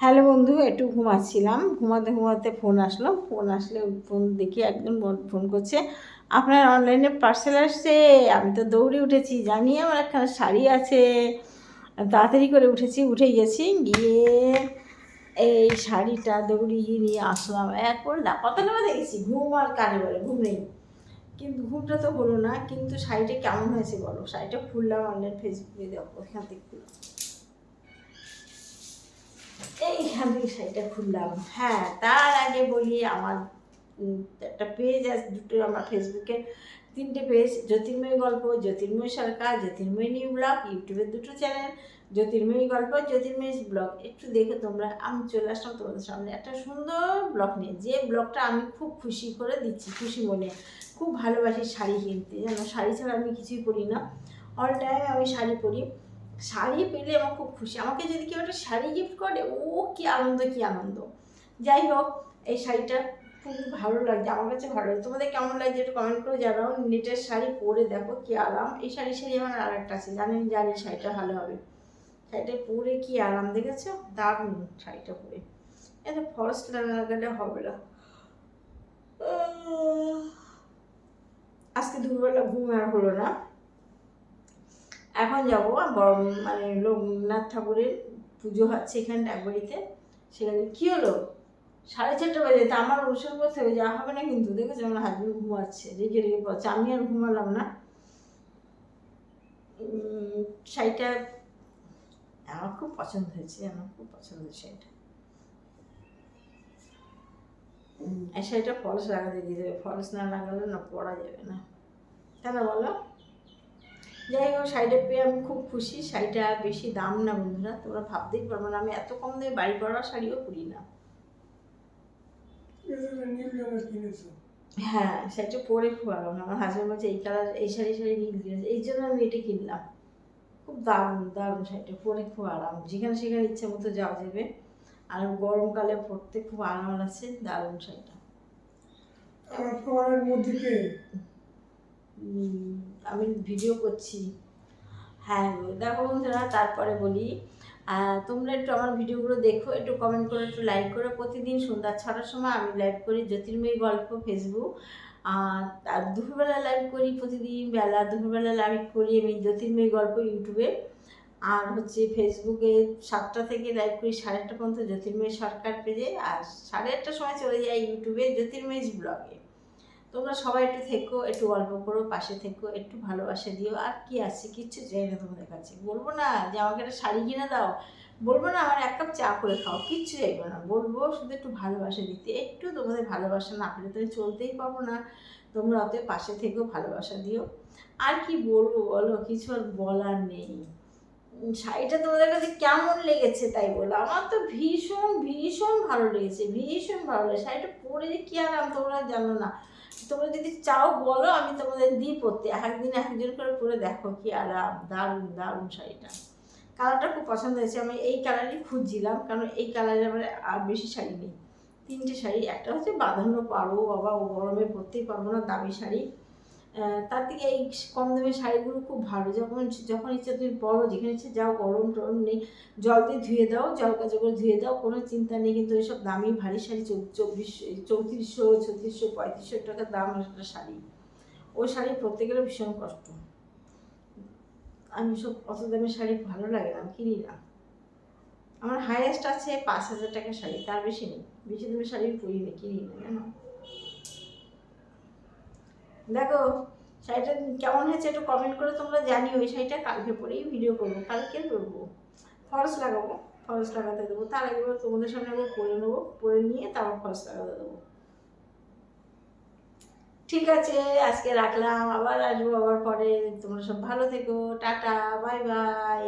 Hello বন্ধু, একটু ঘুমাচ্ছিলাম। ঘুমাতে ঘুমাতে ফোন আসলে ফোন দেখি একজন ফোন করছে, আপনার অনলাইনে পার্সেল আসছে। আমি তো দৌড়ে উঠেছি, জানি আমার একখানা শাড়ি আছে। তাড়াতাড়ি করে উঠে গেছি, গিয়ে এই শাড়িটা দৌড়িয়ে নিয়ে আসলাম। এরপর লাপাতালে দেখেছি, ঘুম আর কানে বলে ঘুম নেই, কিন্তু ঘুমটা তো হলো না। কিন্তু শাড়িটা কেমন হয়েছে বলো? শাড়িটা খুললাম অনলাইন ফেসবুকে, দেখো ওখান থেকে খুললাম, এইখান থেকে শাড়িটা খুললাম। হ্যাঁ, তার আগে বলি আমার একটা পেজ আছে, দুটো আমার ফেসবুকে 3টে পেজ, জ্যোতির্ময়ী গল্প, জ্যোতির্ময়ী সরকার, জ্যোতির্ময়ী নিউ ব্লগ, ইউটিউবের 2টো চ্যানেল, জ্যোতির্ময়ী গল্প, জ্যোতির্ময়ী ব্লগ। একটু দেখে তোমরা। আমি চলে আসলাম তোমাদের সামনে একটা সুন্দর ব্লগ নিয়ে, যে ব্লগটা আমি খুব খুশি করে দিচ্ছি, খুশি মনে। খুব ভালোবাসি শাড়ি কিনতে, জানো শাড়ি ছাড়া আমি কিছুই পরি না, অল টাইম আমি শাড়ি পরি। শাড়ি পেলে আমার খুব খুশি। আমাকে যদি কেউ একটা শাড়ি গিফট করে, ও কি আনন্দ, কি আনন্দ। যাই হোক, এই শাড়িটা খুব ভালো লাগছে, আমার কাছে ভালো লাগছে। তোমাদের কেমন লাগছে একটু কমেন্ট করে জানাও। নেটের শাড়ি পরে দেখো কি আরাম। এই শাড়ি আমার আর একটা আছে, জানি শাড়িটা ভালো হবে। শাড়িটা পরে কি আরাম, দেখেছো? দারুণ শাড়িটা পরে। এত ফলস লাগালে হবে না। আজকে দুপুরবেলা ঘুম আর হলো না। এখন যাবো মানে লোকনাথ ঠাকুরের পুজো হচ্ছে এখানে ডাকবাড়িতে, সেখানে কি হলো 4:30 বাজে, তা আমার অনুষ্ঠান করতে হবে, যা হবে না কিন্তু। দেখেছো আমার হাজবেন্ড ঘুমাচ্ছে, রেগে পড়ছে, আমি আর ঘুমালাম না। শাড়িটা আমার খুব পছন্দ হয়েছে, আমার খুব পছন্দ হয়েছে এটা। এই শাড়িটা ফলস লাগাতে দিয়ে দেবে, ফলস না লাগালে না পরা যাবে না, তাই না বলো? যাই হোক, শাড়িটা পেয়ে আমি খুব খুশি। শাড়িটা বেশি দাম না বন্ধুরা, তোমরা ভাবতেই পারবো না আমি এত কম দামে বাড়ি পরা শাড়িও পরি না। হ্যাঁ, শাড়িটা পরে খুব আরাম। আমার হাজবেন্ড বলছে এই কালার, এই শাড়ি নীল কিনেছে, এই জন্য আমি এটা কিনলাম। খুব দারুণ শাড়িটা পরে খুব আরাম, যেখানে সেখানে ইচ্ছে মতো যাওয়া যাবে। আর গরমকালে পরতে খুব আরাম আছে, দারুণ শাড়িটা। আমি ভিডিও করছি। হ্যাঁ দেখো বন্ধুরা, তারপরে বলি, তোমরা একটু আমার ভিডিওগুলো দেখো, একটু কমেন্ট করে, একটু লাইক করো। প্রতিদিন সন্ধ্যা 6টার সময় আমি লাইভ করি জ্যোতির্ময়ী গল্প ফেসবুক, আর দুপুরবেলা লাইভ করি, প্রতিদিন দুপুরবেলা লাইভ করি আমি জ্যোতির্ময়ী গল্প ইউটিউবে। আর হচ্ছে ফেসবুকে 7টা থেকে লাইভ করি 8:30 পর্যন্ত জ্যোতির্ময়ী সরকার পেজে, আর 8:30টার সময় চলে যাই ইউটিউবে জ্যোতির্ময়ী ব্লগে। তোমরা সবাই একটু থেকো, একটু গল্প করো, পাশে থেকো, একটু ভালোবাসা দিও। আর কি আছে, কিচ্ছু চাই না তোমাদের কাছে। বলবো না যে আমাকে একটা শাড়ি কিনে দাও, বলবো না আমার 1 কাপ চা করে খাও, কিচ্ছু চাইবো না। বলবো শুধু একটু ভালোবাসা দিতে। একটু তোমাদের ভালোবাসা না পেলে তো আমি চলতেই পারবো না। তোমরা অতএব পাশে থেকেও ভালোবাসা দিও। আর কি বলবো বলো, কিছু আর বলার নেই। শাড়িটা তোমাদের কাছে কেমন লেগেছে তাই বলো। আমার তো ভীষণ ভালো লেগেছে, ভীষণ ভালো লেগেছে। শাড়িটা পরে যে কি আরাম তোমরা জানো না। তোমরা যদি চাও বলো, আমি তোমাদের দিই পরতে, একদিন একজন করে পরে দেখো কি আরাম। দারুণ শাড়িটা। কালারটা খুব পছন্দ হয়েছে। আমি এই কালারই খুঁজছিলাম, কারণ এই কালারে আমার আর বেশি শাড়ি নেই। 3টে শাড়ি, একটা হচ্ছে বাঁধানো পারবো, বাবা ও গরমে পরতেই পারবো না, দামি শাড়ি। তার থেকে এই কম দামের শাড়িগুলো খুব ভালো। যখন ইচ্ছা তুমি পরো, যেখানে ইচ্ছে যাও, গরম টরম নেই, জল দিয়ে ধুয়ে দাও, জল কাচা করে ধুয়ে দাও, কোনো চিন্তা নেই। কিন্তু ওইসব দামি ভারী শাড়ি 3400, 3600, 3500 টাকার দাম একটা শাড়ি, ওই শাড়ি পরতে গেলে ভীষণ কষ্ট। আমি সব অত দামের শাড়ি ভালো লাগে না, আমি কিনি না। আমার হাইয়েস্ট আছে 5000 টাকার শাড়ি, তার বেশি নেই। বেশি দামের শাড়ি পরি না, কিনি না, জানো। দেখো শাড়িটা কেমন হয়েছে একটু কমেন্ট করে তোমরা জানিও। ওই শাড়িটা কালকে পরেই ভিডিও করবো, কালকে করবো। ফলস লাগাবো, ফলস লাগাতে দেবো। তার আগে তোমাদের সামনে একবার পরে নেবো, পরে নিয়ে তারপর ফলস লাগাতে দেবো। ঠিক আছে, আজকে রাখলাম, আবার আসবো আবার পরে। তোমরা সব ভালো থেকো, টাটা, বাই বাই।